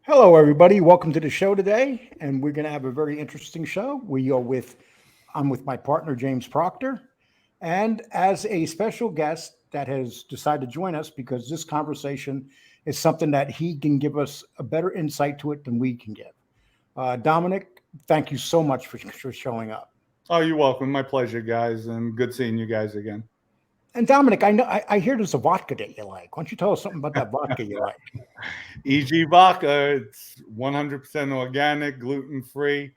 Hello, everybody. Welcome to the show today, and we're going to have a very interesting show. I'm with my partner James Proctor, and as a special guest that has decided to join us because this conversation is something that he can give us a better insight to it than we can give. Dominic, thank you so much for showing up. Oh, you're welcome. My pleasure, guys, and good seeing you guys again. And Dominic, I hear there's a vodka that you like. Why don't you tell us something about that vodka you like? EG Vodka, it's 100% organic, gluten-free.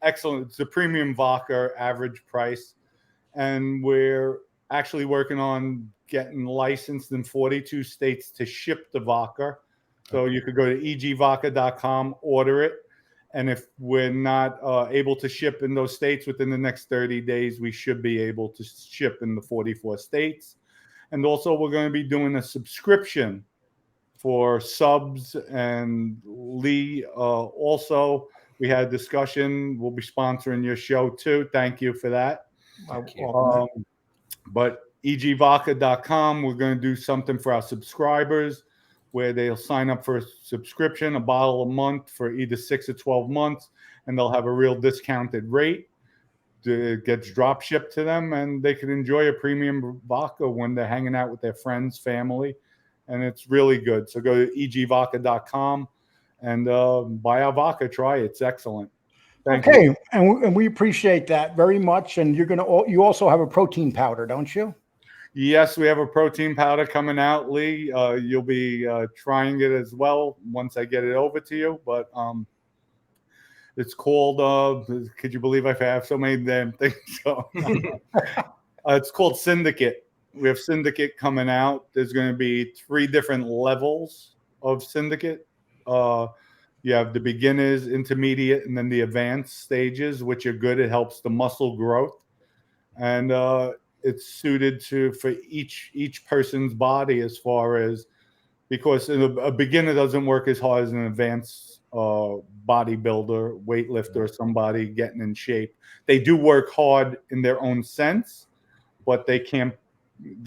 Excellent. It's a premium vodka, average price. And we're actually working on getting licensed in 42 states to ship the vodka. So you could go to egvodka.com, order it. And if we're not able to ship in those states within the next 30 days, we should be able to ship in the 44 states. And also, we're going to be doing a subscription for subs and Lee. Also, we had a discussion. We'll be sponsoring your show too. Thank you for that. But egvodka.com, we're going to do something for our subscribers where they'll sign up for a subscription, a bottle a month for either 6 or 12 months, and they'll have a real discounted rate. It gets drop shipped to them, and they can enjoy a premium vodka when they're hanging out with their friends, family, and it's really good. So go to egvodka.com and buy our vodka. Try it. It's excellent. Thank you. And we appreciate that very much. And you also have a protein powder, don't you? Yes, we have a protein powder coming out, Lee. You'll be trying it as well once I get it over to you. But it's called, could you believe I have so many damn things? So, it's called Syndicate. We have Syndicate coming out. There's going to be 3 different levels of Syndicate. You have the beginners, intermediate, and then the advanced stages, which are good. It helps the muscle growth. And it's suited for each person's body as far as, because a beginner doesn't work as hard as an advanced bodybuilder, weightlifter, somebody getting in shape. They do work hard in their own sense, but they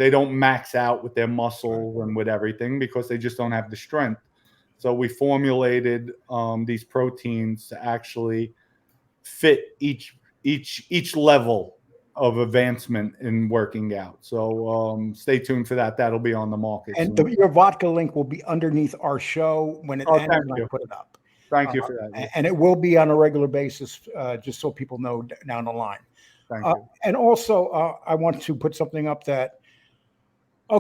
don't max out with their muscle and with everything because they just don't have the strength. So we formulated these proteins to actually fit each level of advancement in working out. So stay tuned for that. That'll be on the market. And your vodka link will be underneath our show when it ends and I put it up. Thank you for that. And it will be on a regular basis, just so people know down the line. Thank you. And also, I want to put something up that, we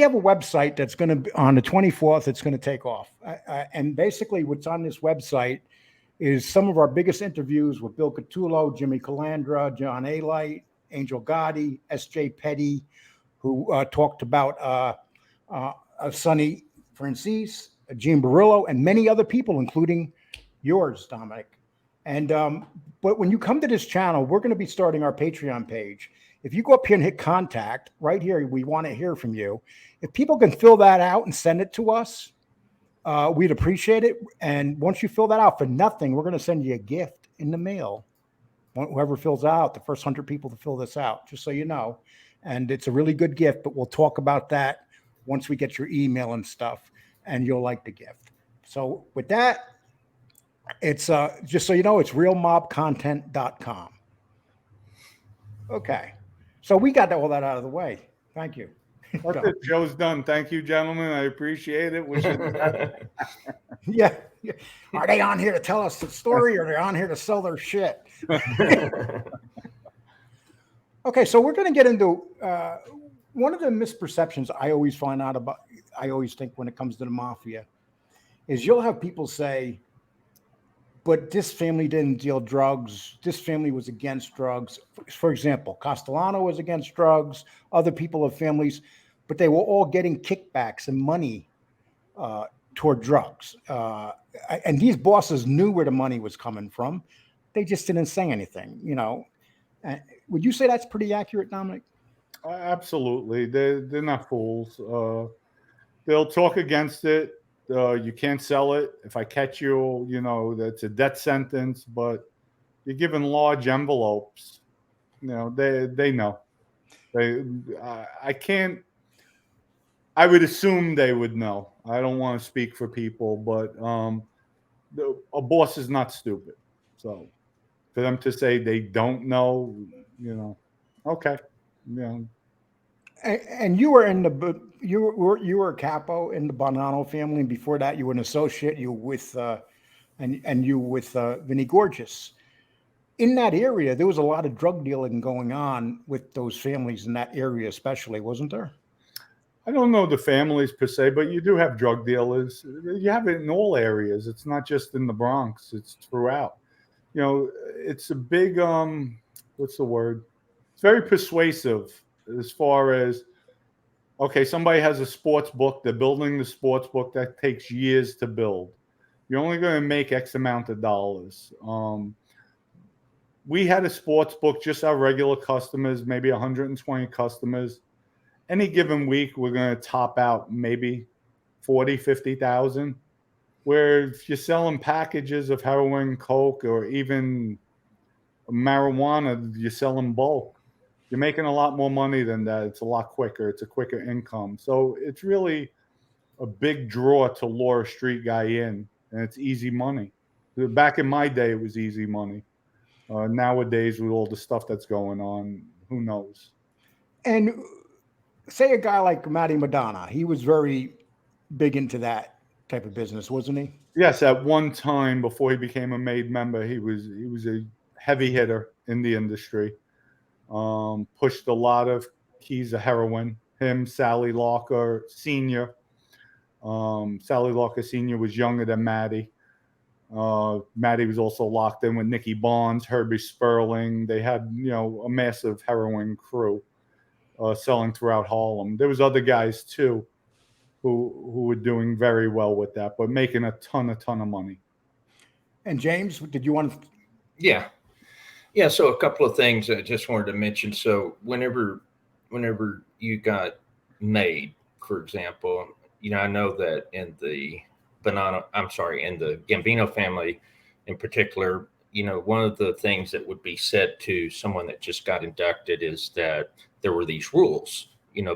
have a website that's going to be on the 24th. It's going to take off. And basically what's on this website is some of our biggest interviews with Bill Catullo, Jimmy Calandra, John A. Light, Angel Gotti, S.J. Petty, who talked about Sonny Francis, Gene Barillo, and many other people, including yours, Dominic. And but when you come to this channel, we're going to be starting our Patreon page. If you go up here and hit contact, right here, we want to hear from you. If people can fill that out and send it to us, we'd appreciate it. And once you fill that out for nothing, we're going to send you a gift in the mail. Whoever fills out, the first 100 people to fill this out, just so you know. And it's a really good gift, but we'll talk about that once we get your email and stuff, and you'll like the gift. So with that, it's just so you know, it's realmobcontent.com. Okay. So we got all that out of the way. Thank you. That's it. Show's done. Thank you, gentlemen. I appreciate it. Yeah. Are they on here to tell us the story, or are they on here to sell their shit? Okay, so we're going to get into one of the misperceptions I always find out about. I always think when it comes to the mafia is you'll have people say, but this family didn't deal drugs. This family was against drugs. For example, Castellano was against drugs. Other people of families, but they were all getting kickbacks and money toward drugs. And these bosses knew where the money was coming from. They just didn't say anything, you know. Would you say that's pretty accurate, Dominic? Absolutely. They're not fools. They'll talk against it. You can't sell it. If I catch you, you know, that's a death sentence, but you're given large envelopes. You know, they know. I would assume they would know. I don't want to speak for people, but a boss is not stupid. So for them to say they don't know, you know, okay, you know, And you were in the you were a capo in the Bonnano family, and before that, you were an associate. You were with and you were with Vinny Gorgeous. In that area, there was a lot of drug dealing going on with those families in that area, especially, wasn't there? I don't know the families per se, but you do have drug dealers. You have it in all areas. It's not just in the Bronx. It's throughout. You know, it's a big what's the word? It's very persuasive as far as okay, somebody has a sports book, they're building the sports book that takes years to build. You're only going to make X amount of dollars. We had a sports book, just our regular customers, maybe 120 customers. Any given week, we're going to top out maybe 40, 50,000. Where if you're selling packages of heroin, coke, or even marijuana, you're selling bulk. You're making a lot more money than that. It's a lot quicker. It's a quicker income. So it's really a big draw to lure a street guy in, and it's easy money. Back in my day, it was easy money. Nowadays, with all the stuff that's going on, who knows? And say a guy like Maddie Madonna, he was very big into that type of business, wasn't he? Yes, at one time before he became a made member, he was a heavy hitter in the industry. Pushed a lot of keys of heroin. Him, Sally Locker Senior. Sally Locker Senior was younger than Maddie. Maddie was also locked in with Nicky Bonds, Herbie Sperling. They had, a massive heroin crew selling throughout Harlem. There was other guys too who were doing very well with that, but making a ton of money. And James, did you want to? Yeah. Yeah. So a couple of things I just wanted to mention. So whenever you got made, for example, I know that in the in the Gambino family in particular, one of the things that would be said to someone that just got inducted is that there were these rules,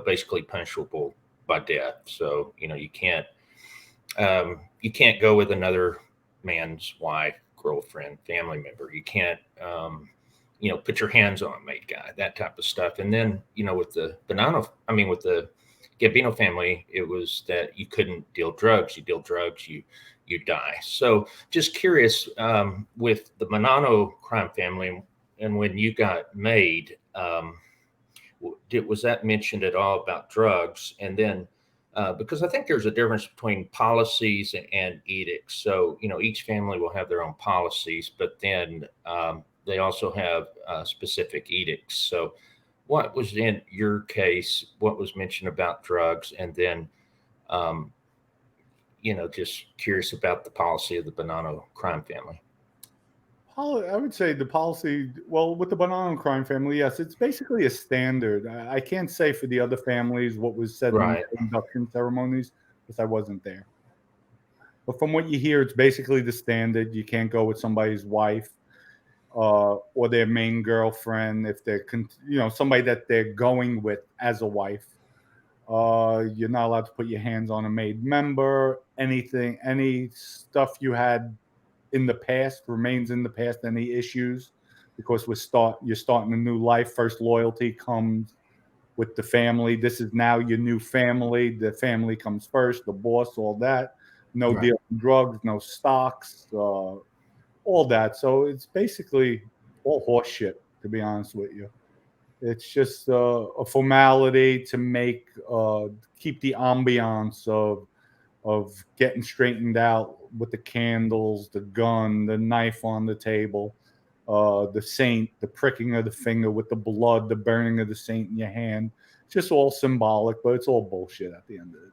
basically punishable by death. So, you can't go with another man's wife, girlfriend, family member. You can't, put your hands on a made guy, that type of stuff. And then, with the with the Gambino family, it was that you couldn't deal drugs. You deal drugs, you die. So, just curious, with the Bonnano crime family, and when you got made, was that mentioned at all about drugs? And then because I think there's a difference between policies and edicts. So, each family will have their own policies, but then they also have specific edicts. So, what was in your case? What was mentioned about drugs? And then, um, just curious about the policy of the Bonnano crime family. I would say the policy, well, with the Bonnano crime family, yes, it's basically a standard. I can't say for the other families what was said in Right. the induction ceremonies because I wasn't there. But from what you hear, it's basically the standard. You can't go with somebody's wife or their main girlfriend if they're, somebody that they're going with as a wife. You're not allowed to put your hands on a made member. Anything, any stuff you had in the past remains in the past. Any issues, because you're starting a new life. First loyalty comes with the family. This is now your new family. The family comes first. The boss, all that. No Right. dealing drugs, no stocks, all that. So it's basically all horse shit, to be honest with you. It's just a formality to keep the ambiance of getting straightened out with the candles, the gun, the knife on the table, the saint, the pricking of the finger with the blood, the burning of the saint in your hand. It's just all symbolic, but it's all bullshit at the end of the day.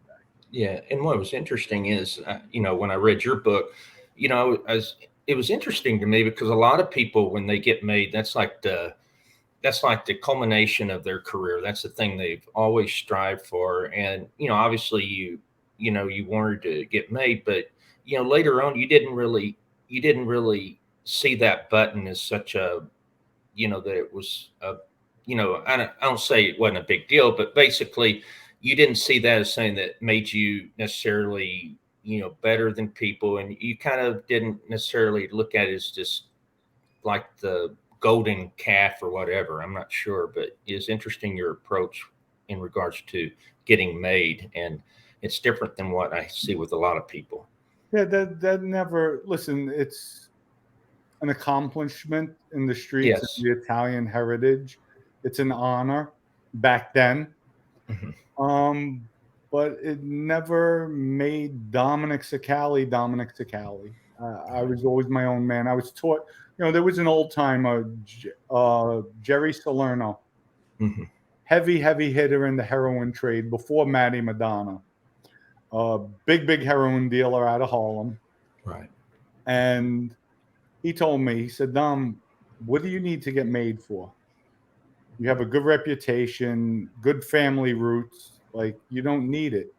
Yeah, and what was interesting is, when I read your book, as it was interesting to me because a lot of people when they get made, that's like the culmination of their career. That's the thing they've always strived for, and obviously you wanted to get made, but later on you didn't really see that button as such a that it was a I don't say it wasn't a big deal, but basically you didn't see that as something that made you necessarily, better than people, and you kind of didn't necessarily look at it as just like the golden calf or whatever. I'm not sure, but it's interesting your approach in regards to getting made, and it's different than what I see with a lot of people. Yeah, that never, listen, it's an accomplishment in the streets of Yes. the Italian heritage. It's an honor back then. But it never made Dominick Cicale Dominick Cicale. I was always my own man. I was taught, there was an old timer, Jerry Salerno, heavy hitter in the heroin trade before Maddie Madonna. Big heroin dealer out of Harlem. Right. And he told me, he said, Dom, what do you need to get made for? You have a good reputation, good family roots. Like, you don't need it.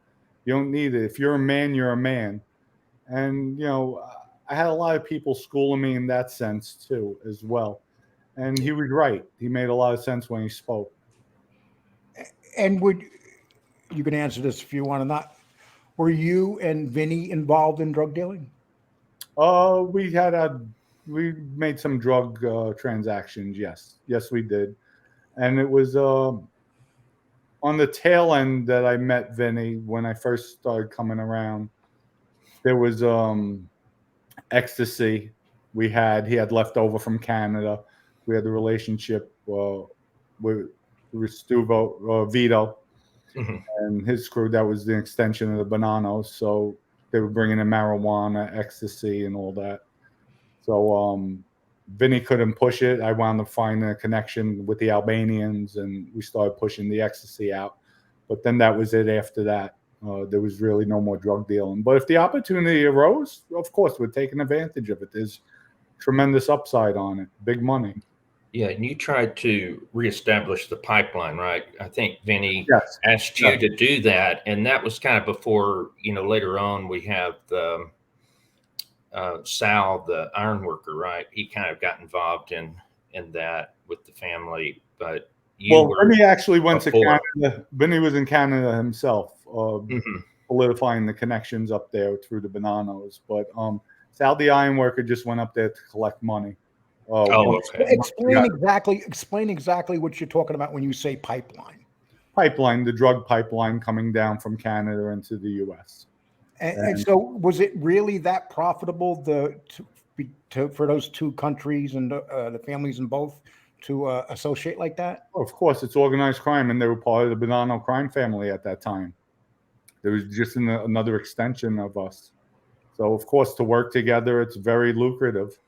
You don't need it. If you're a man, you're a man. And, I had a lot of people schooling me in that sense too, as well. And he was right. He made a lot of sense when he spoke. And you can answer this if you want to not. Were you and Vinny involved in drug dealing? We made some drug transactions. Yes, we did. And it was on the tail end that I met Vinny when I first started coming around. There was ecstasy. He had left over from Canada. We had a relationship with Vito and his crew. That was the extension of the Bonanos. So they were bringing in marijuana, ecstasy, and all that. So Vinny couldn't push it. I wound up finding a connection with the Albanians, and we started pushing the ecstasy out. But then that was it after that. There was really no more drug dealing. But if the opportunity arose, of course, we're taking advantage of it. There's tremendous upside on it, big money. Yeah, and you tried to reestablish the pipeline, right? I think Vinny Yes. asked you to do that, and that was kind of before, later on we have the Sal, the iron worker, right? He kind of got involved in that with the family, but Vinny actually went to Canada. Vinny was in Canada himself, solidifying the connections up there through the Bonanos. But Sal, the iron worker, just went up there to collect money. Okay. Explain exactly what you're talking about when you say pipeline. Pipeline, the drug pipeline coming down from Canada into the U.S. And so, was it really that profitable for those two countries and the families in both to associate like that? Well, of course, it's organized crime, and they were part of the Bonnano crime family at that time. There was just another extension of us. So, of course, to work together, it's very lucrative.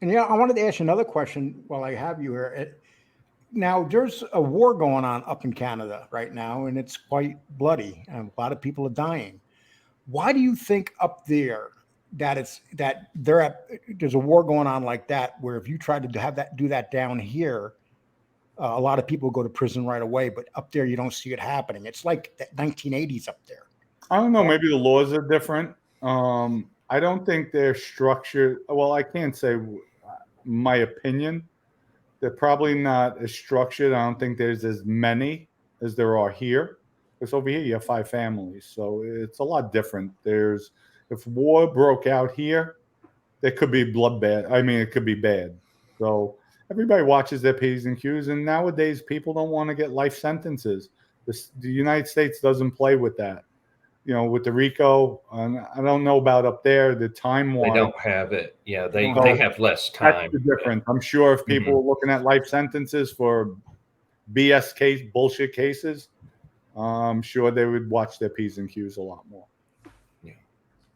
And I wanted to ask you another question while I have you here. Now, there's a war going on up in Canada right now, and it's quite bloody, and a lot of people are dying. Why do you think up there there's a war going on like that, where if you try to do that down here, a lot of people go to prison right away, but up there you don't see it happening? It's like the 1980s up there. I don't know. Maybe the laws are different. I don't think they're structured. Well, I can't say my opinion. They're probably not as structured. I don't think there's as many as there are here. Because over here you have 5 families, so it's a lot different. If war broke out here, there could be bloodbath. I mean, it could be bad. So everybody watches their P's and Q's, and nowadays people don't want to get life sentences. The United States doesn't play with that. With the RICO, and I don't know about up there, the time-wise. They don't have it. Yeah, they have less time. That's the difference. I'm sure if people were looking at life sentences for bullshit cases, I'm sure they would watch their P's and Q's a lot more.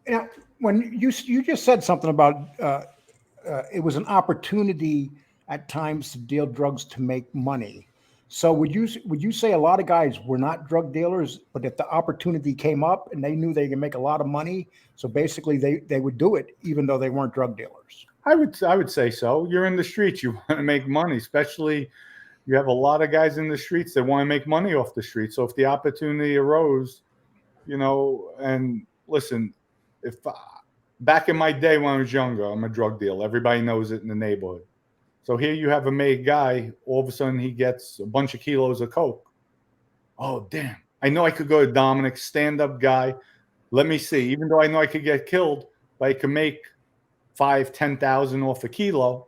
Yeah. When you just said something about it was an opportunity at times to deal drugs to make money. So would you say a lot of guys were not drug dealers, but if the opportunity came up and they knew they could make a lot of money, so basically they would do it even though they weren't drug dealers? I would say so. You're in the streets, you want to make money, especially you have a lot of guys in the streets that want to make money off the street. So if the opportunity arose, and listen, if back in my day when I was younger, I'm a drug dealer. Everybody knows it in the neighborhood. So here you have a made guy. All of a sudden, he gets a bunch of kilos of coke. Oh, damn! I know I could go to Dominick, stand-up guy. Let me see. Even though I know I could get killed, but I can make 5,000-10,000 off a kilo.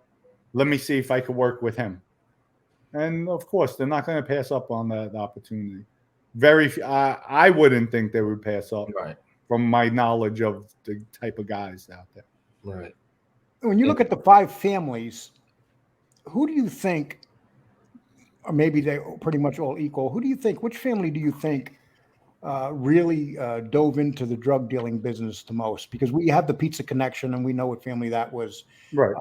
Let me see if I could work with him. And of course, they're not going to pass up on that opportunity. Very few, I wouldn't think they would pass up, Right. from my knowledge of the type of guys out there. Right. When you look at the 5 families, who do you think, or maybe they're pretty much all equal, who do you think, which family do you think really dove into the drug dealing business the most? Because we have the pizza connection and we know what family that was. Right.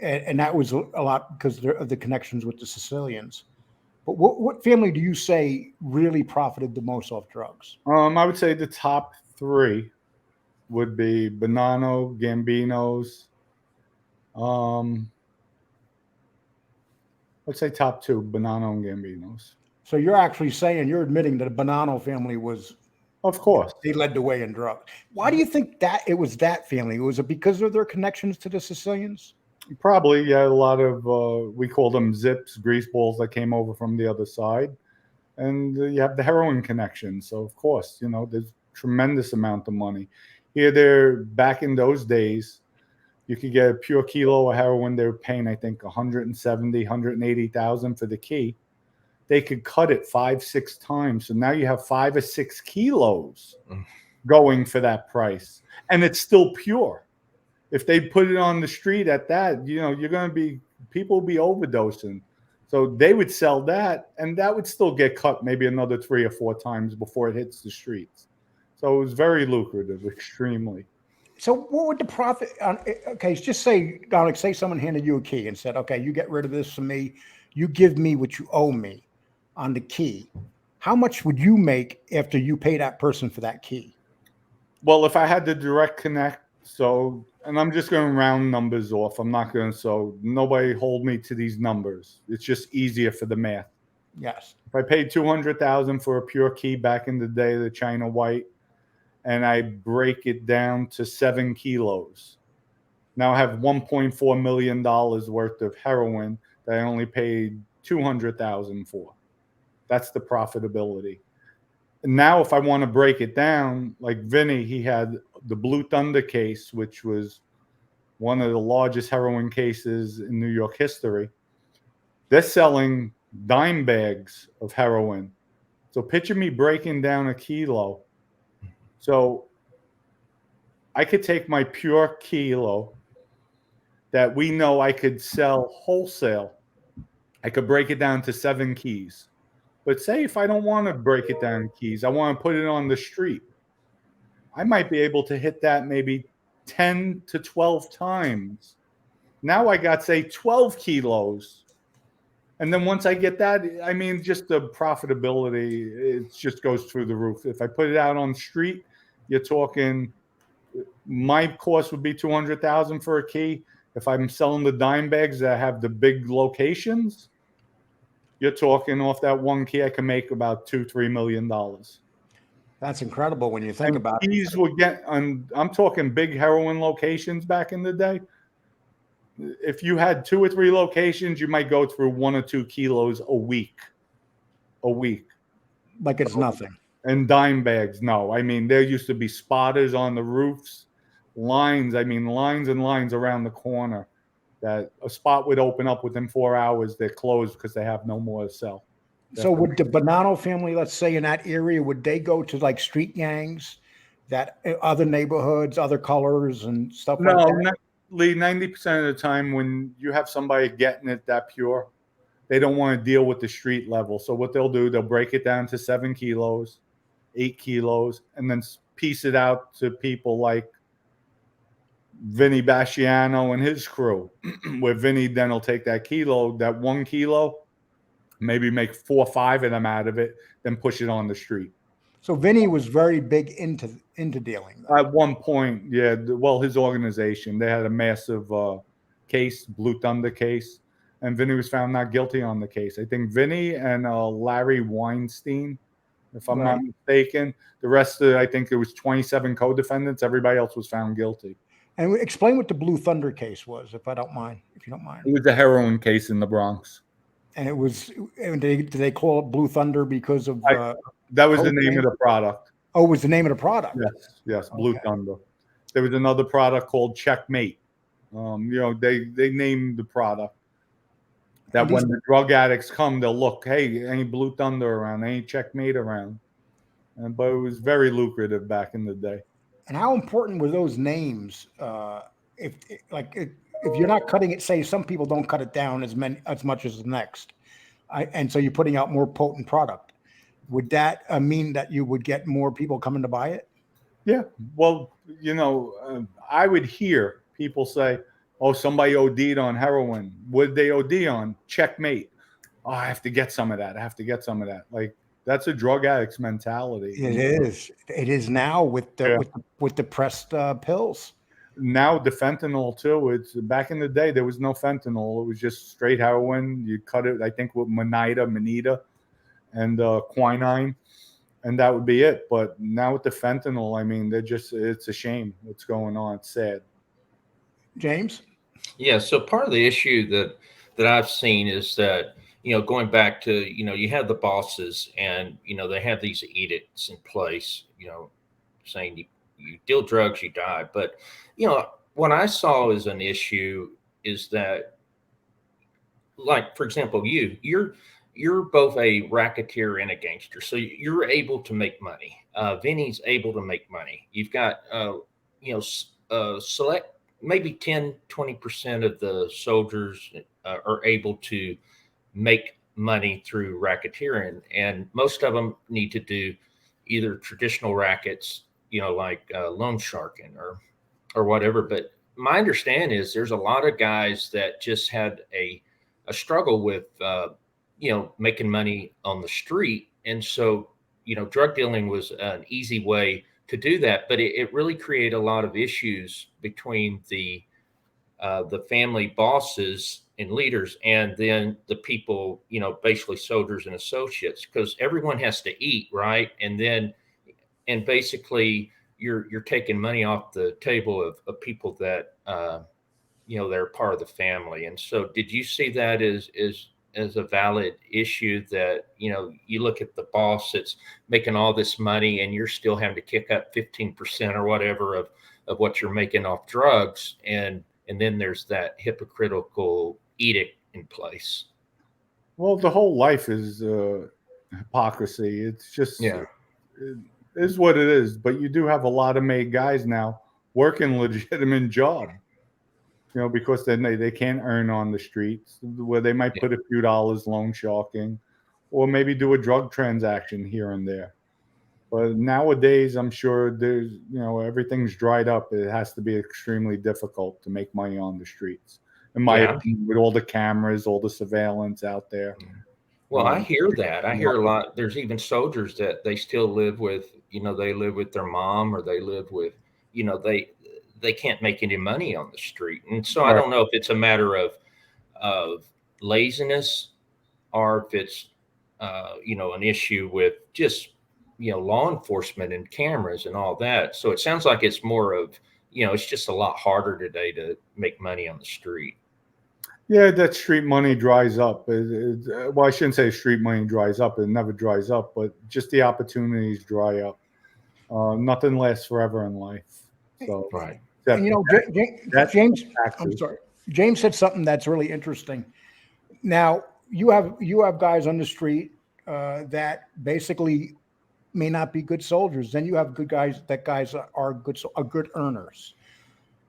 And that was a lot because of the connections with the Sicilians. But what family do you say really profited the most off drugs? I would say the top 3 would be Bonnano, Gambinos. Let's say top 2, Bonnano and Gambinos. So you're actually saying, you're admitting that the Bonnano family was, Of course, they led the way in drugs. Why do you think that it was that family? Was it because of their connections to the Sicilians? probably, yeah. A lot of we call them zips, grease balls that came over from the other side, and you have the heroin connection. So of course, there's tremendous amount of money here. There, back in those days, you could get a pure kilo of heroin. They were paying, I think, 170, 180,000 for the key. They could cut it 5-6 times. So now you have 5 or 6 kilos going for that price. And it's still pure. If they put it on the street at that, you're going to be, people will be overdosing. So they would sell that, and that would still get cut maybe another 3 or 4 times before it hits the streets. So it was very lucrative, extremely. So what would the profit on, okay, just say, Dominic, say someone handed you a key and said, okay, you get rid of this from me. You give me what you owe me on the key. How much would you make after you pay that person for that key? Well, if I had the direct connect, and I'm just going to round numbers off. I'm not going to, so nobody hold me to these numbers. It's just easier for the math. Yes. If I paid 200,000 for a pure key back in the day, the China white, and I break it down to 7 kilos, now I have $1.4 million worth of heroin that I only paid 200,000 for. That's the profitability. And now if I want to break it down, like Vinny, he had the Blue Thunder case, which was one of the largest heroin cases in New York history. They're selling dime bags of heroin. So picture me breaking down a kilo. So I could take my pure kilo that we know I could sell wholesale. I could break it down to 7 keys. But say if I don't want to break it down in keys, I want to put it on the street, I might be able to hit that maybe 10 to 12 times. Now I got, say, 12 kilos. And then once I get that, I mean, just the profitability, it just goes through the roof. If I put it out on the street, you're talking, my cost would be 200,000 for a key. If I'm selling the dime bags that have the big locations, you're talking off that one key, I can make about $2-3 million. That's incredible when you think about it. Keys would get, I'm talking big heroin locations back in the day. If you had 2 or 3 locations, you might go through 1 or 2 kilos a week. Like it's nothing. And dime bags, no. I mean, there used to be spotters on the roofs, lines and lines around the corner, that a spot would open up within 4 hours. They're closed because they have no more to sell. So would the Bonnano family, let's say in that area, would they go to like street gangs, that other neighborhoods, other colors and stuff like that? No, Lee, 90% of the time when you have somebody getting it that pure, they don't want to deal with the street level. So what they'll do, they'll break it down to 7 kilos, 8 kilos, and then piece it out to people like Vinny Bacsiano and his crew, where Vinny then will take that 1 kilo, maybe make 4 or 5 of them out of it, then push it on the street. So Vinny was very big into dealing, though. At one point, yeah. Well, his organization, they had a massive case, Blue Thunder case, and Vinny was found not guilty on the case. I think Vinny and Larry Weinstein, if I'm not mistaken. The rest of it, I think it was 27 co-defendants. Everybody else was found guilty. And explain what the Blue Thunder case was, if you don't mind. It was a heroin case in the Bronx. And it was, and did they call it Blue Thunder because of? That was the name of the product. Oh, it was the name of the product. Yes, Blue Thunder. There was another product called Checkmate. They named the product that when the drug addicts come, they'll look, hey, any Blue Thunder around, any Checkmate around. But it was very lucrative back in the day. And how important were those names? If you're not cutting it, say some people don't cut it down as much as the next, and so you're putting out more potent product. Would that mean that you would get more people coming to buy it? Yeah. Well, I would hear people say, "Oh, somebody OD'd on heroin. What did they OD on? Checkmate. Oh, I have to get some of that. I have to get some of that." Like, that's a drug addict's mentality. It is. It is now with the pressed pills. Now the fentanyl too. It's back in the day there was no fentanyl. It was just straight heroin. You cut it, I think, with manita, and quinine, and that would be it. But now with the fentanyl, I mean, it's a shame what's going on. It's sad. James? Yeah. So part of the issue that I've seen is that, going back to, you have the bosses and, they have these edicts in place, saying you deal drugs, you die. But, what I saw as an issue is that, like, for example, you're both a racketeer and a gangster. So you're able to make money. Vinny's able to make money. You've got, select maybe 10, 20% of the soldiers are able to make money through racketeering, and most of them need to do either traditional rackets, like loan sharking or whatever. But my understanding is there's a lot of guys that just had a struggle with making money on the street, and so drug dealing was an easy way to do that. But it really created a lot of issues between the family bosses and leaders, and then the people, basically soldiers and associates, because everyone has to eat, right? And basically you're taking money off the table of people that they're part of the family. And so did you see that as a valid issue, that you look at the boss that's making all this money and you're still having to kick up 15% or whatever of what you're making off drugs, and then there's that hypocritical edict in place? Well, the whole life is hypocrisy. It's just, it is what it is. But you do have a lot of made guys now working legitimate job, because then they can't earn on the streets, where they might put a few dollars loan sharking, or maybe do a drug transaction here and there. But nowadays, I'm sure there's, everything's dried up. It has to be extremely difficult to make money on the streets, in my opinion, with all the cameras, all the surveillance out there. Well, I hear that. I hear a lot. There's even soldiers that they still live with, they live with their mom, or they live with, they can't make any money on the street. And so I don't know if it's a matter of laziness, or if it's, an issue with just, law enforcement and cameras and all that. So it sounds like it's more of, it's just a lot harder today to make money on the street. Yeah, that street money dries up. Well, I shouldn't say street money dries up. It never dries up, but just the opportunities dry up. Nothing lasts forever in life. So, right. James, I'm sorry. James said something that's really interesting. Now, you have guys on the street that basically may not be good soldiers. Then you have good guys are good earners.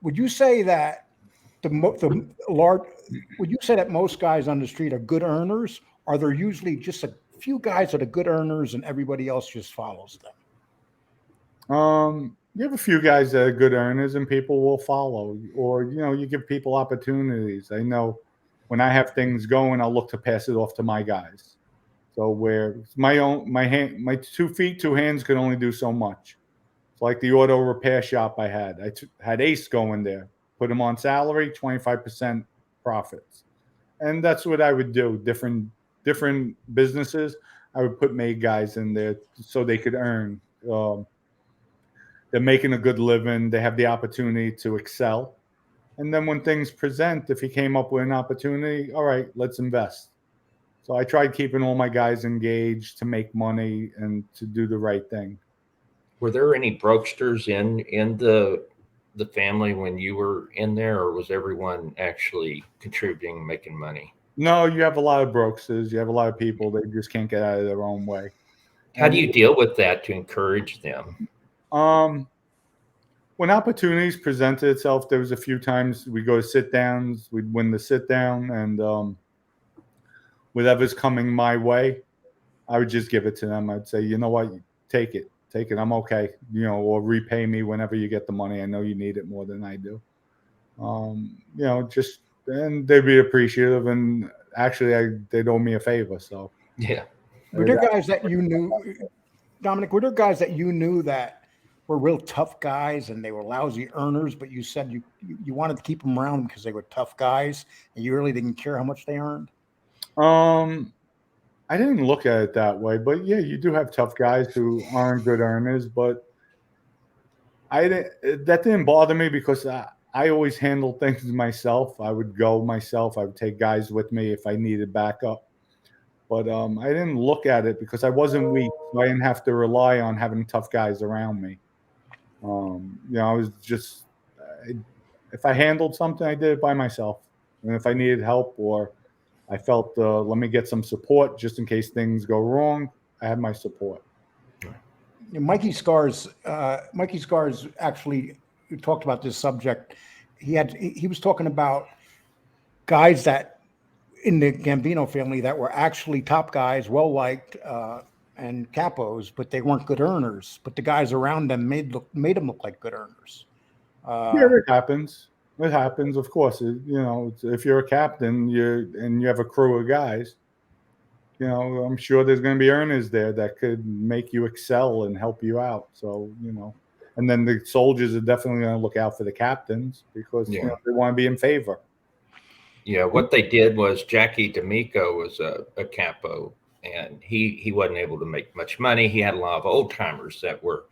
Would you say that would you say that most guys on the street are good earners? Are there usually just a few guys that are good earners and everybody else just follows them? You have a few guys that are good earners and people will follow, or, you give people opportunities. I know when I have things going, I'll look to pass it off to my guys. So where my 2 feet, 2 hands could only do so much. It's like the auto repair shop I had. I had Ace going there, put him on salary, 25% profits. And that's what I would do. Different businesses, I would put made guys in there so they could earn. They're making a good living. They have the opportunity to excel. And then when things present, if he came up with an opportunity, all right, let's invest. So I tried keeping all my guys engaged to make money and to do the right thing. Were there any brokesters in the family when you were in there, or was everyone actually contributing, making money? No, you have a lot of brokesters. You have a lot of people that just can't get out of their own way. How do you deal with that to encourage them? When opportunities presented itself, there was a few times we go to sit downs, we'd win the sit down, and whatever's coming my way, I would just give it to them. I'd say, you know what, take it, I'm okay, or repay me whenever you get the money. I know you need it more than I do. Just, and they'd be appreciative, and actually they'd owe me a favor. So yeah. Were there guys that you knew, Dominic? Were there guys that you knew that were real tough guys and they were lousy earners, but you said you wanted to keep them around because they were tough guys and you really didn't care how much they earned? I didn't look at it that way, but yeah, you do have tough guys who aren't good earners, but that didn't bother me because I always handled things myself. I would go myself. I would take guys with me if I needed backup. But I didn't look at it because I wasn't weak, so I didn't have to rely on having tough guys around me. I was just, if I handled something, I did it by myself. And if I needed help or I felt, let me get some support just in case things go wrong, I had my support. Mikey Scars actually talked about this subject. He was talking about guys that in the Gambino family that were actually top guys, well liked, and capos, but they weren't good earners. But the guys around them made them look like good earners. Yeah, it happens. It happens, of course. If you're a captain, you have a crew of guys. I'm sure there's going to be earners there that could make you excel and help you out. So, and then the soldiers are definitely going to look out for the captains because they want to be in favor. Yeah, what they did was Jackie D'Amico was a capo, and he wasn't able to make much money. He had a lot of old timers that were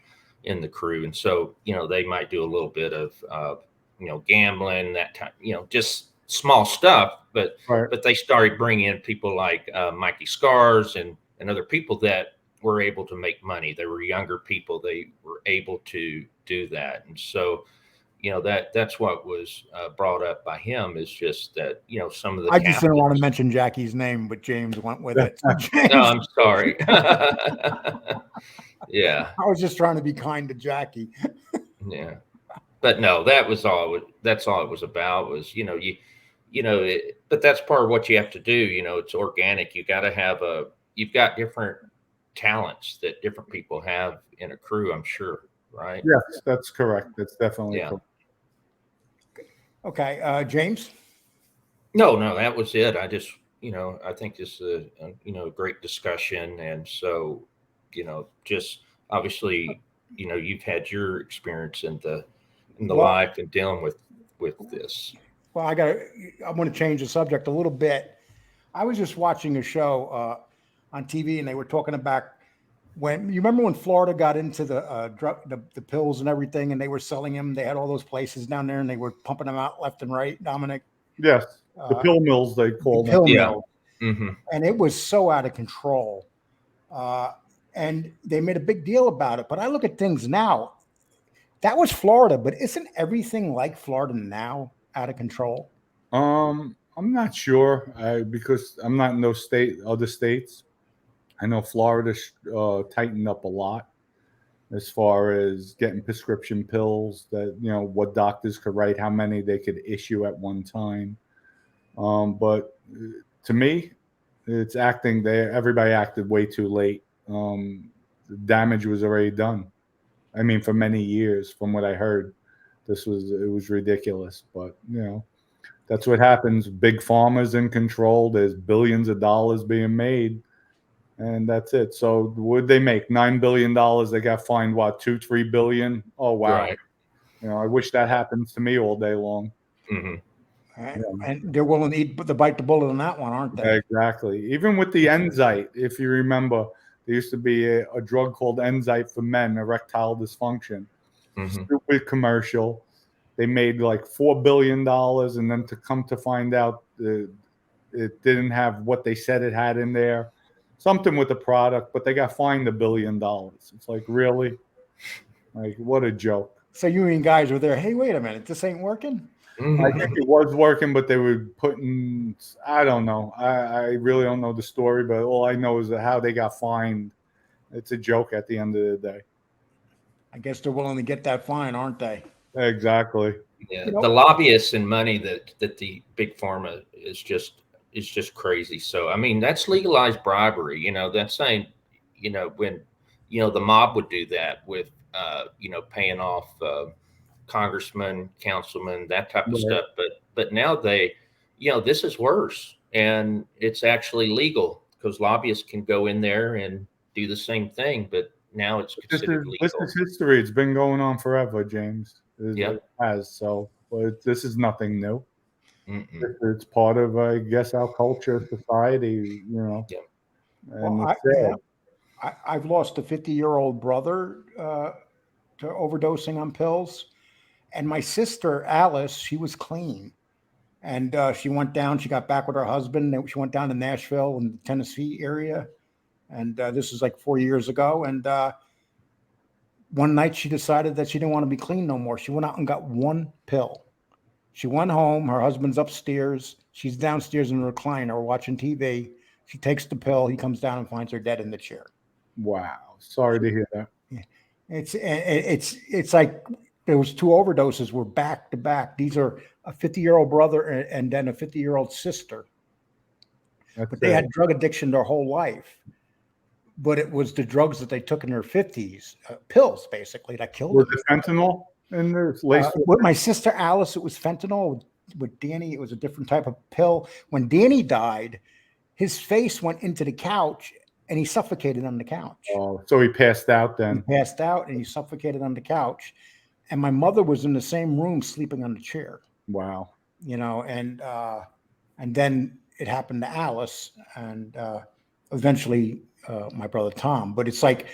in the crew, and so they might do a little bit of gambling, that time, just small stuff. But they started bringing in people like Mikey Scars and other people that were able to make money. They were younger people. They were able to do that, and so. That's what was brought up by him is just that, some of the I just didn't want to mention Jackie's name, but James went with it. So James, no, I'm sorry. Yeah. I was just trying to be kind to Jackie. Yeah. But no, that's all it was about was, but that's part of what you have to do. It's organic. You've got different talents that different people have in a crew, I'm sure. Right. Yes, that's correct. That's definitely correct. Okay. James? No, that was it. I just, I think this is a great discussion. And so, just obviously, you've had your experience in the life and dealing with this. Well, I want to change the subject a little bit. I was just watching a show on TV and they were talking about you remember when Florida got into the pills and everything, and they were selling them. They had all those places down there, and they were pumping them out left and right. Dominic. Yes, the pill mills they call them. Pill mill. Mm-hmm. And it was so out of control, and they made a big deal about it. But I look at things now. That was Florida, but isn't everything like Florida now out of control? I'm not sure because I'm not in those other states. I know Florida tightened up a lot as far as getting prescription pills that, what doctors could write, how many they could issue at one time. But to me, it's acting there. Everybody acted way too late. The damage was already done. I mean, for many years, from what I heard, it was ridiculous. But, that's what happens. Big pharma's in control. There's billions of dollars being made. And that's it. So would they make $9 billion? They got fined, what, $2-3 billion? Oh, wow. Right. I wish that happens to me all day long. Mm-hmm. And they're willing to bite the bullet on that one, aren't they? Exactly. Even with the Enzyte, if you remember, there used to be a drug called Enzyte for men, erectile dysfunction. Mm-hmm. Stupid commercial. They made like $4 billion, and then to come to find out it didn't have what they said it had in there, something with the product, but they got fined $1 billion. It's like, really? Like, what a joke. So union guys were there. Hey, wait a minute, this ain't working. I think it was working, but they were putting, I don't know. I really don't know the story, but all I know is how they got fined. It's a joke at the end of the day. I guess they're willing to get that fine, aren't they? Exactly. Yeah, You know- the lobbyists and money that the big pharma is just crazy. So I mean, that's legalized bribery. You know, that's saying, you know, when the mob would do that with paying off congressmen, councilmen, that type of Right. stuff. But now they, this is worse, and it's actually legal because lobbyists can go in there and do the same thing. But now it's considered This legal. is history. It's been going on forever, James. Yeah. It has. So, but this is nothing new. Mm-mm. It's part of, I guess, our culture, society, Yeah. And Well, it's sad. I've lost a 50-year-old brother to overdosing on pills. And my sister, Alice, she was clean. And she went down, she got back with her husband. And she went down to Nashville in the Tennessee area. And this was like 4 years ago. And one night she decided that she didn't want to be clean no more. She went out and got one pill. She went home. Her husband's upstairs. She's downstairs in the recliner watching TV. She takes the pill. He comes down and finds her dead in the chair. Wow. Sorry to hear that. It's like there was 2 overdoses were back to back. These are a 50-year-old brother and then a 50-year-old sister. But they had drug addiction their whole life. But it was the drugs that they took in their 50s, pills basically, that killed Was them. it fentanyl in this? With my sister Alice, it was fentanyl. With Danny, it was a different type of pill. When Danny died, his face went into the couch and he suffocated on the couch. Oh, so he passed out then. He passed out and he suffocated on the couch. And my mother was in the same room sleeping on the chair. Wow. And then it happened to Alice and eventually my brother Tom. But it's like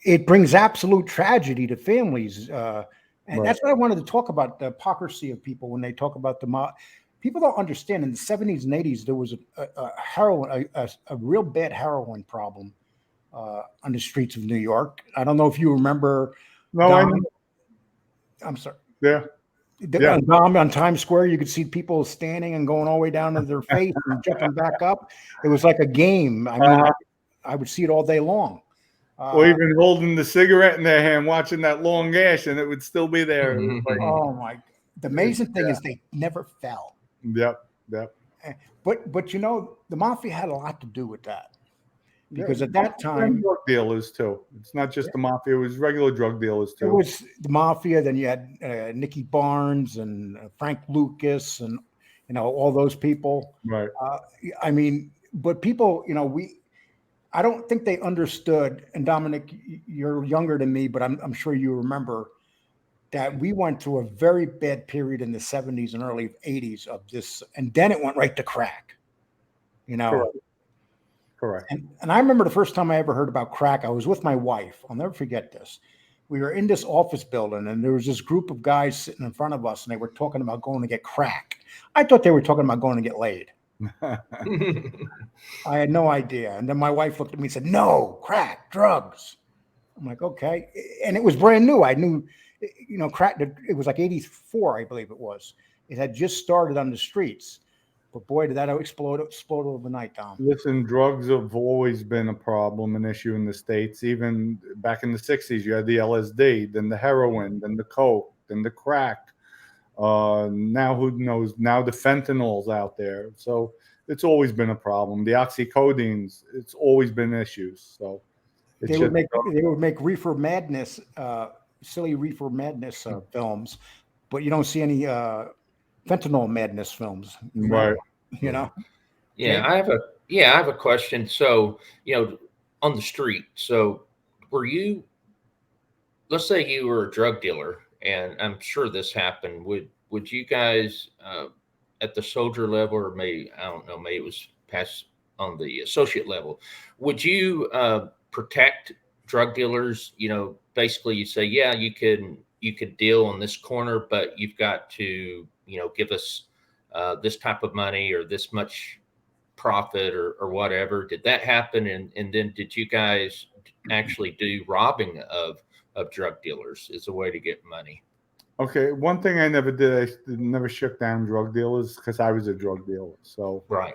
it brings absolute tragedy to families. And that's what I wanted to talk about, the hypocrisy of people when they talk about the mob. People don't understand. In the 70s and 80s, there was a real bad heroin problem on the streets of New York. I don't know if you remember. No, I'm sorry. Yeah. On Times Square, you could see people standing and going all the way down to their face and jumping back up. It was like a game. I mean, I would see it all day long. Or even holding the cigarette in their hand, watching that long gash, and it would still be there. Like, oh my! The amazing thing is they never fell. Yep. But the mafia had a lot to do with that because at that time, drug dealers too. It's not just the mafia; it was regular drug dealers too. It was the mafia. Then you had Nicky Barnes and Frank Lucas, and all those people. Right. I mean, but people, I don't think they understood. And Dominic, you're younger than me, but I'm sure you remember that we went through a very bad period in the 70s and early 80s of this, and then it went right to crack. Correct. And I remember the first time I ever heard about crack, I was with my wife. I'll never forget this. We were in this office building, and there was this group of guys sitting in front of us, and they were talking about going to get crack. I thought they were talking about going to get laid. I had no idea. And then my wife looked at me and said, "No, crack, drugs." I'm like, okay. And it was brand new. I knew, crack, it was like 84, I believe it was. It had just started on the streets. But boy, did that explode overnight, Dom. Listen, drugs have always been a problem, an issue in the States. Even back in the 60s, you had the LSD, then the heroin, then the coke, then the crack. Now who knows? Now the fentanyl's out there. So it's always been a problem. The oxycodines, it's always been issues. So they would make reefer madness, silly reefer madness films, but you don't see any fentanyl madness films, right? Yeah, I have a question. So on the street. So let's say you were a drug dealer, and I'm sure this happened. Would you guys at the soldier level, or maybe it was past on the associate level, would you protect drug dealers? Basically you say, yeah, you could deal on this corner, but you've got to give us this type of money or this much profit or whatever. Did that happen? And then did you guys actually do robbing of drug dealers as a way to get money? Okay, one thing I never did, I never shook down drug dealers because I was a drug dealer. So Right.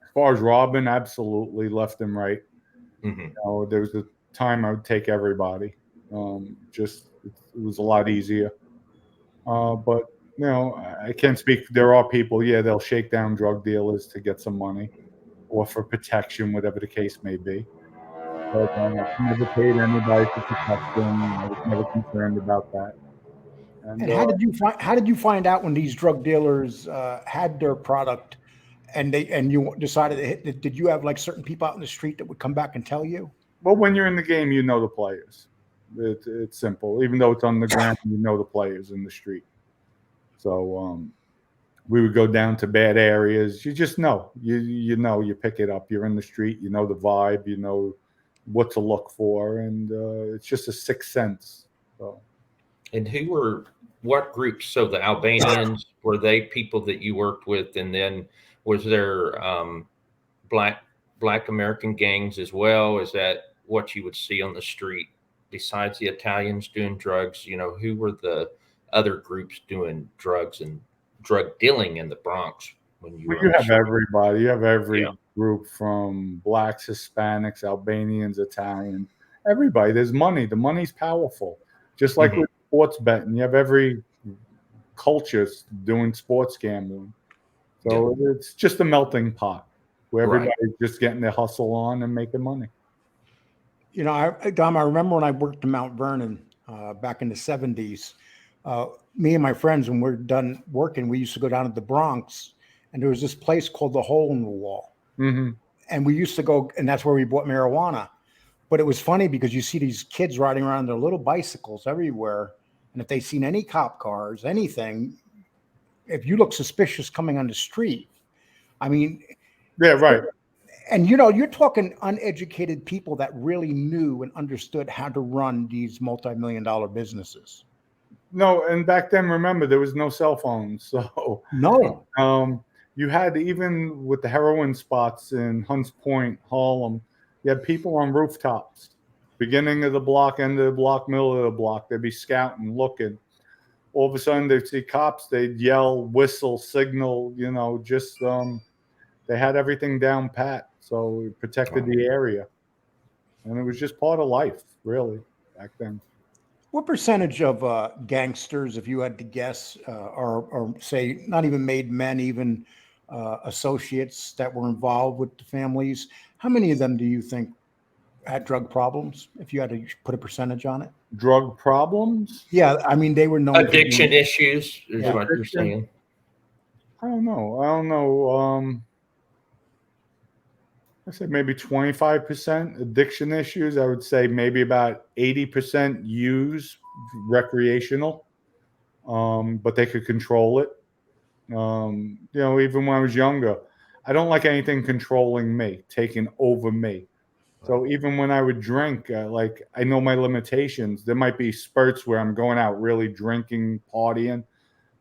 as far as robbing, absolutely left and right. Mm-hmm. There was a time I would take everybody. Just it was a lot easier. But I can't speak. There are people, yeah, they'll shake down drug dealers to get some money or for protection, whatever the case may be. But never paid anybody for protection. I was never concerned about that. And And how did you find out when these drug dealers had their product and you decided to hit? Did you have like certain people out in the street that would come back and tell you? well, when you're in the game, you know the players. It's simple. Even though it's underground, you know the players in the street. So we would go down to bad areas. You just know. You pick it up. You're in the street. You know the vibe. You know what to look for, and it's just a sixth sense. So. And what groups? So the Albanians, were they people that you worked with? And then was there black American gangs as well? Is that what you would see on the street besides the Italians doing drugs? Who were the other groups doing drugs and drug dealing in the Bronx when you Well, were you on the have street? everybody. You have every Yeah. group from blacks, Hispanics, Albanians, Italians. Everybody. There's money. The money's powerful. Just like with sports betting, you have every culture doing sports gambling. So it's just a melting pot where everybody's just getting their hustle on and making money. Dom, I remember when I worked in Mount Vernon back in the 70s. Me and my friends, when we're done working, we used to go down to the Bronx, and there was this place called the Hole in the Wall. Mm-hmm. And we used to go, and that's where we bought marijuana. But it was funny because you see these kids riding around their little bicycles everywhere. And if they seen any cop cars, anything, if you look suspicious coming on the street, I mean, Yeah, right. and you're talking uneducated people that really knew and understood how to run these multi-million-dollar businesses. No, and back then, remember, there was no cell phones. So No. you had, even with the heroin spots in Hunts Point, Harlem, you had people on rooftops, beginning of the block, end of the block, middle of the block. They'd be scouting, looking. All of a sudden, they'd see cops. They'd yell, whistle, signal. They had everything down pat. So it protected the area. And it was just part of life, really, back then. What percentage of gangsters, if you had to guess, or say not even made men, even associates that were involved with the families, how many of them do you think had drug problems? If you had to put a percentage on it, Drug problems? yeah, I mean they were known Addiction issues is Yeah. what you're saying. I don't know. I said maybe 25% addiction issues. I would say maybe about 80% use recreational, but they could control it. Even when I was younger, I don't like anything controlling me, taking over me. So even when I would drink, I know my limitations. There might be spurts where I'm going out really drinking, partying,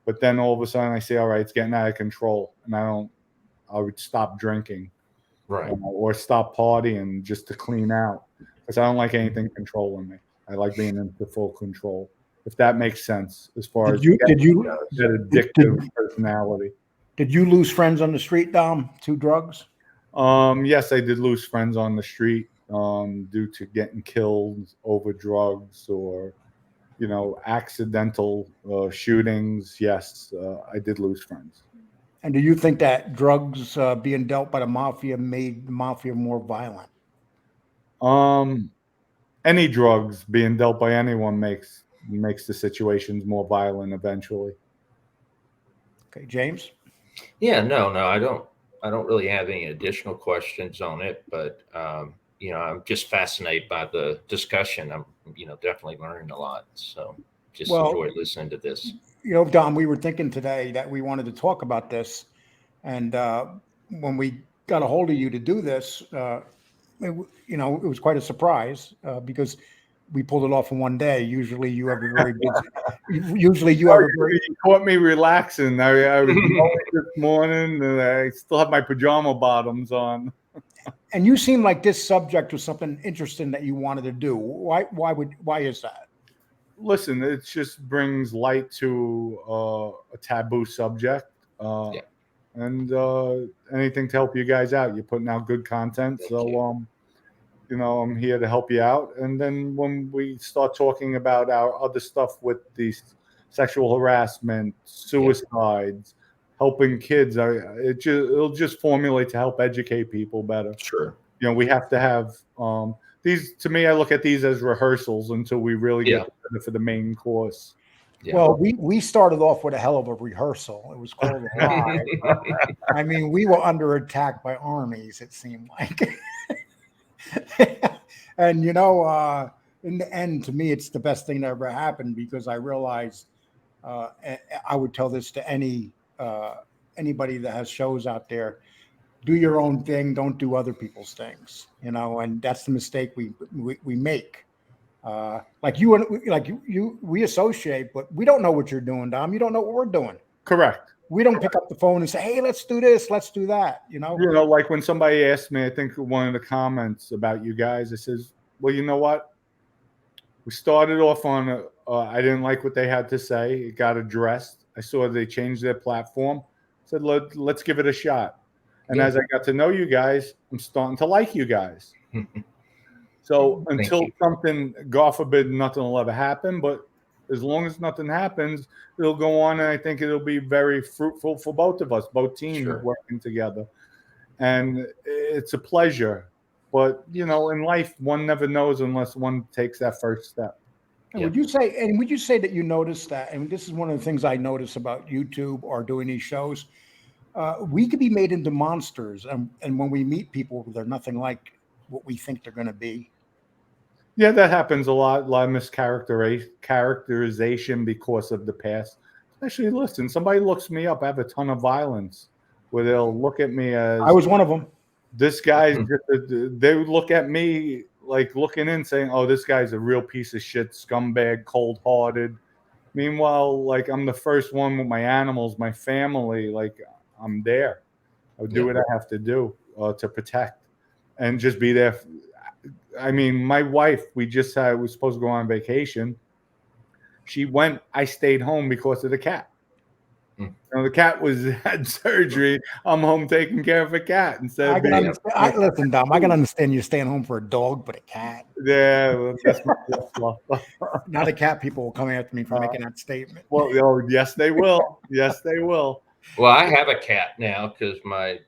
but then all of a sudden I say, all right, it's getting out of control, and I would stop drinking. Right. Or stop partying just to clean out, because I don't like anything controlling me. I like being into full control, if that makes sense, as far as that addictive personality. Did you lose friends on the street, Dom, to drugs? Yes, I did lose friends on the street due to getting killed over drugs or accidental shootings. Yes, I did lose friends. And do you think that drugs being dealt by the mafia made the mafia more violent? Any drugs being dealt by anyone makes the situations more violent eventually. Okay, James? Yeah, no, I don't really have any additional questions on it, but I'm just fascinated by the discussion. I'm definitely learning a lot. So just enjoy listening to this. Dom, we were thinking today that we wanted to talk about this. And when we got a hold of you to do this, it was quite a surprise because we pulled it off in one day. Usually you have a very busy. Usually you have a very. You caught me relaxing. I was mowing this morning, and I still have my pajama bottoms on. And you seem like this subject was something interesting that you wanted to do. Why is that? Listen, it just brings light to a taboo subject. And anything to help you guys out. You're putting out good content. I'm here to help you out. And then when we start talking about our other stuff with these sexual harassment, suicides, helping kids, it'll just formulate to help educate people better. Sure. We have to have these. To me, I look at these as rehearsals until we really get for the main course. Yeah. Well, we started off with a hell of a rehearsal. It was called Live. I mean, we were under attack by armies, it seemed like. And, in the end, to me, it's the best thing that ever happened because I realized I would tell this to anybody that has shows out there. Do your own thing. Don't do other people's things, and that's the mistake we make. We associate, but we don't know what you're doing, Dom. You don't know what we're doing. Correct. We don't pick up the phone and say, hey, let's do this, let's do that. Like when somebody asked me, I think one of the comments about you guys, it says, well, you know what? We started off on, I didn't like what they had to say. It got addressed. I saw they changed their platform. I said, let's give it a shot. And as I got to know you guys, I'm starting to like you guys. So until something, God forbid, nothing will ever happen. But as long as nothing happens, it'll go on. And I think it'll be very fruitful for both of us, both teams working together. And it's a pleasure. But, in life, one never knows unless one takes that first step. And would you say that you noticed that? And this is one of the things I notice about YouTube or doing these shows. We could be made into monsters. And when we meet people, they're nothing like what we think they're going to be. Yeah, that happens a lot of mischaracterization because of the past. Especially, listen, somebody looks me up. I have a ton of violence where they'll look at me as... I was one of them. This guy's... They would look at me like looking in saying, oh, this guy's a real piece of shit, scumbag, cold-hearted. Meanwhile, like, I'm the first one with my animals, my family. Like, I'm there. I would do what I have to do to protect and just be there. I mean, my wife, we was supposed to go on vacation. She went, I stayed home because of the cat. The cat had surgery. I'm home taking care of a cat instead of listen, Dom, I can understand you staying home for a dog, but a cat. Yeah, well, that's my Now the cat people will come after me for making that statement. Well, yes, they will. Yes, they will. Well, I have a cat now because my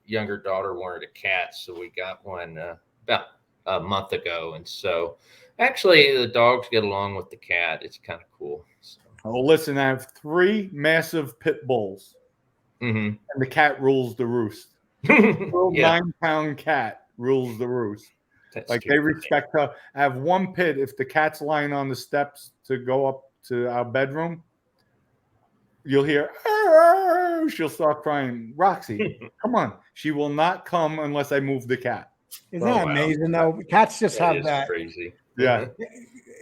younger daughter wanted a cat, so we got one about a month ago, and so actually the dogs get along with the cat. It's kind of cool. So. Oh, listen, I have 3 massive pit bulls, and the cat rules the roost. Little 9-pound cat rules the roost. They respect her. I have 1 pit. If the cat's lying on the steps to go up to our bedroom, you'll hear, she'll start crying. Roxy, come on. She will not come unless I move the cat. Isn't that amazing, though? Cats just have that. Crazy. Yeah.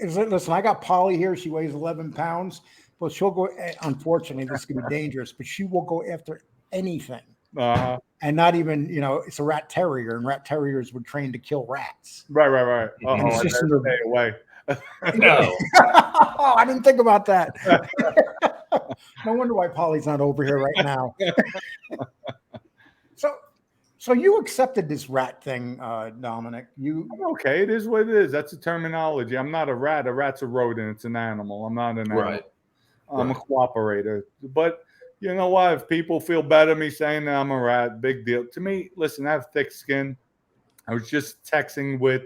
Listen, I got Polly here. She weighs 11 pounds, but she'll go, unfortunately, this could be dangerous, but she will go after anything. And not even, it's a rat terrier, and rat terriers were trained to kill rats. Right. I stay away. No. Oh, I didn't think about that. No wonder why Polly's not over here right now. So you accepted this rat thing, Dominic. Okay, it is what it is. That's a terminology. I'm not a rat. A rat's a rodent. It's an animal. I'm not an animal. Right. I'm a cooperator. But you know what? If people feel better me saying that I'm a rat, big deal. To me, listen, I have thick skin. I was just texting with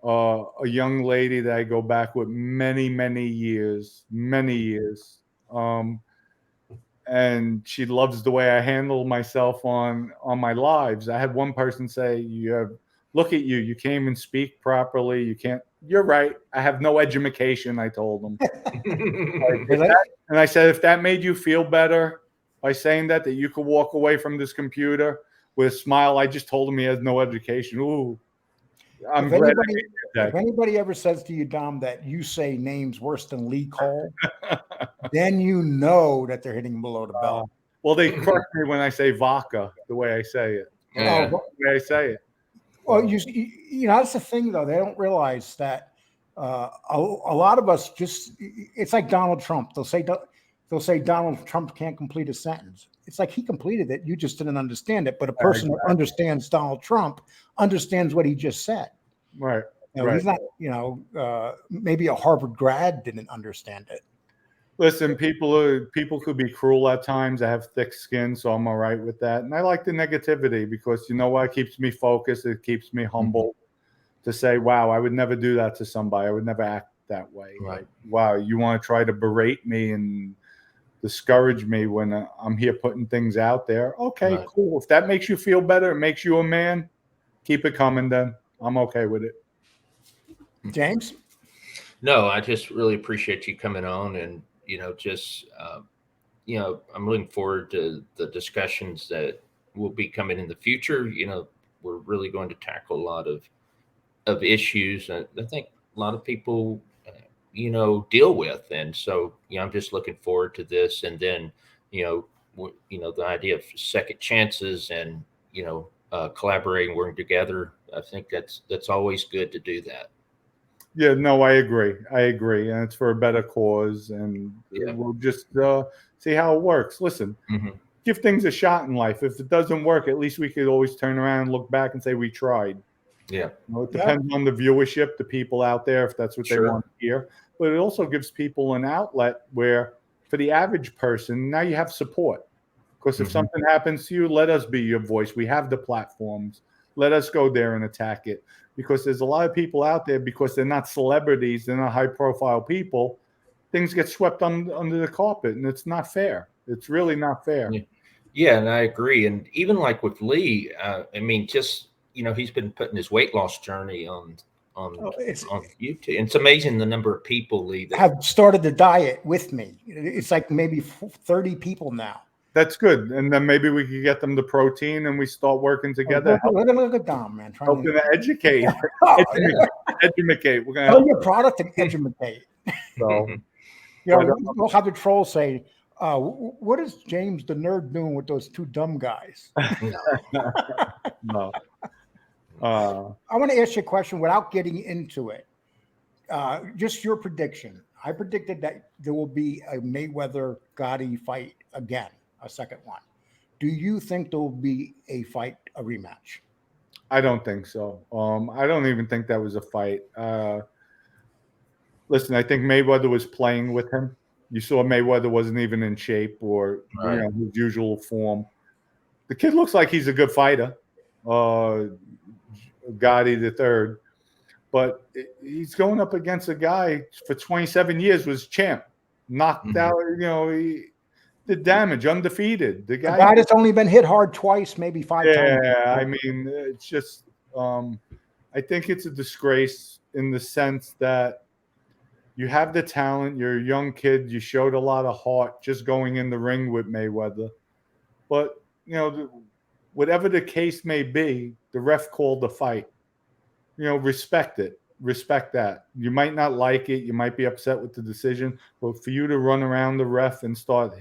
a young lady that I go back with many years. And she loves the way I handle myself on my lives. I had one person say, look at you. You can't even speak properly. You can't. You're right. I have no education, I told them. And I said, if that made you feel better by saying that you could walk away from this computer with a smile, I just told him he has no education. Ooh. I'm If glad anybody, I did if anybody ever says to you, Dom, that you say names worse than Lee Cole, then you know that they're hitting below the belt. Well, they crush me when I say vodka, the way I say it. Yeah. The way I say it. Well, you know, that's the thing, though. They don't realize that a lot of us it's like Donald Trump. They'll say Donald Trump can't complete a sentence. It's like he completed it. You just didn't understand it. But a person that understands Donald Trump understands what he just said. Right. You know, he's not, you know, maybe a Harvard grad didn't understand it. Listen, people could be cruel at times. I have thick skin, so I'm all right with that. And I like the negativity because you know what? It keeps me focused. It keeps me humble to say, wow, I would never do that to somebody. I would never act that way. Right. Like, wow, you want to try to berate me and discourage me when I'm here putting things out there. Okay, cool. If that makes you feel better, it makes you a man, keep it coming then. I'm okay with it. James? No, I just really appreciate you coming on and, you know, just, you know, I'm looking forward to the discussions that will be coming in the future. You know, we're really going to tackle a lot of issues that I think a lot of people, you know, deal with. And so, you know, I'm just looking forward to this. And then, you know, the idea of second chances and, you know, collaborating, working together. I think that's always good to do that. Yeah, no, I agree. And it's for a better cause. And we'll just see how it works. Listen, give things a shot in life. If it doesn't work, at least we could always turn around and look back and say we tried. Yeah. You know, it depends on the viewership, the people out there, if that's what they want to hear. But it also gives people an outlet where, for the average person, now you have support. Because if something happens to you, let us be your voice. We have the platforms. Let us go there and attack it. Because there's a lot of people out there, because they're not celebrities, they're not high-profile people, things get swept under the carpet, and it's not fair. It's really not fair. Yeah, and I agree. And even like with Lee, I mean, just, you know, he's been putting his weight loss journey on YouTube. And it's amazing the number of people, Lee, that have started the diet with me. It's like maybe 30 people now. That's good. And then maybe we could get them the protein and we start working together. Look at Dom, man. Help them educate. Educate. We're going to help your product and educate. So, you know, we'll have the trolls say, what is James the nerd doing with those two dumb guys? No. I want to ask you a question without getting into it. Just your prediction. I predicted that there will be a Mayweather Gotti fight again, a second one. Do you think there will be a rematch? I don't think so. I don't even think that was a fight. Listen, I think Mayweather was playing with him. You saw Mayweather wasn't even in shape or you know, his usual form. The kid looks like he's a good fighter, Gotti the third, but he's going up against a guy for 27 years was champ, knocked out. You know, he did damage, undefeated. The guy that's only been hit hard twice, maybe 5 times. Yeah, I mean, it's just. I think it's a disgrace in the sense that you have the talent. You're a young kid. You showed a lot of heart just going in the ring with Mayweather. But, you know, whatever the case may be, the ref called the fight. You know, respect it. Respect that. You might not like it. You might be upset with the decision. But for you to run around the ref and start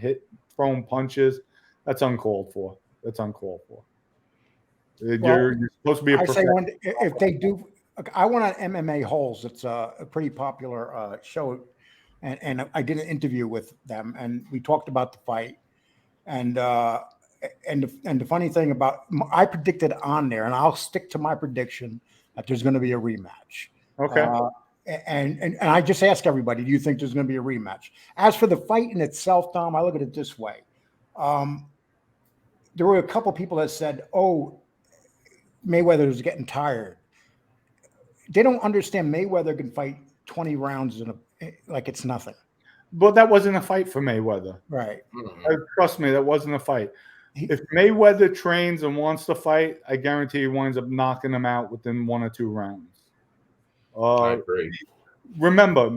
throwing punches, that's uncalled for. That's uncalled for. You're supposed to be a professional. I say if they do, I went on MMA Holes. It's a pretty popular show, and I did an interview with them, and we talked about the fight, and the funny thing about I predicted on there, and I'll stick to my prediction that there's going to be a rematch. Okay. And I just ask everybody, do you think there's going to be a rematch? As for the fight in itself, Tom, I look at it this way. There were a couple people that said, "Oh, Mayweather is getting tired." They don't understand Mayweather can fight 20 rounds like it's nothing. But that wasn't a fight for Mayweather. Right. Trust me, that wasn't a fight. If Mayweather trains and wants to fight, I guarantee he winds up knocking him out within 1 or 2 rounds. I agree. Remember,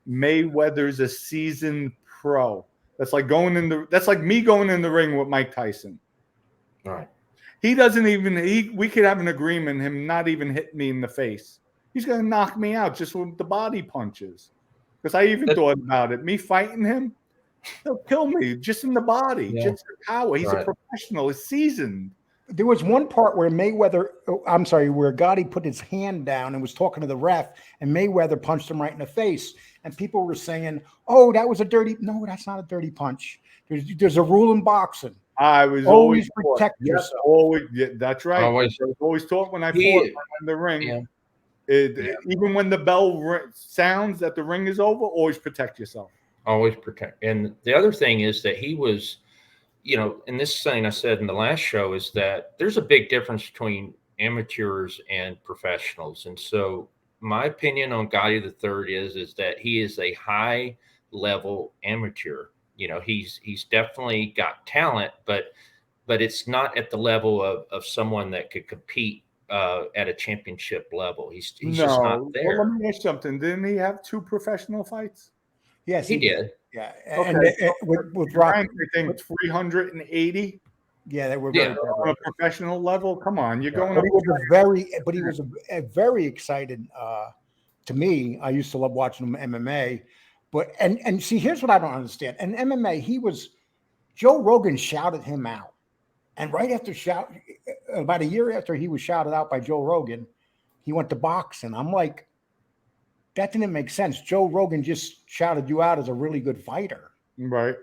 Mayweather's a seasoned pro. That's like me going in the ring with Mike Tyson. Right. He doesn't even. We could have an agreement. Him not even hit me in the face. He's gonna knock me out just with the body punches. Because I even thought about it. Me fighting him, he'll kill me just in the body, Yeah. just the power. He's a professional. He's seasoned. There was one part where where Gotti put his hand down and was talking to the ref, and Mayweather punched him right in the face. And people were saying, "Oh, that was a dirty." No, that's not a dirty punch. There's a rule in boxing. I was always protect yourself. Always, yeah, that's right. Always taught when I fought in the ring. Yeah. Even when the bell sounds that the ring is over, always protect yourself. Always protect. And the other thing is that he was, and this thing I said in the last show is that there's a big difference between amateurs and professionals. And so my opinion on Gotti the Third is that he is a high level amateur. He's definitely got talent, but it's not at the level of someone that could compete at a championship level. He's just not there. Well, let me ask something. Didn't he have 2 professional fights? Yes, he did. Yeah. Okay. And with Rock, I think 380. Yeah, they were on a professional level. Come on, you're going. But he was a very excited. To me, I used to love watching him MMA, but and see, here's what I don't understand. In MMA, Joe Rogan shouted him out, and right after about a year after he was shouted out by Joe Rogan, he went to boxing. I'm like, that didn't make sense. Joe Rogan just shouted you out as a really good fighter, right?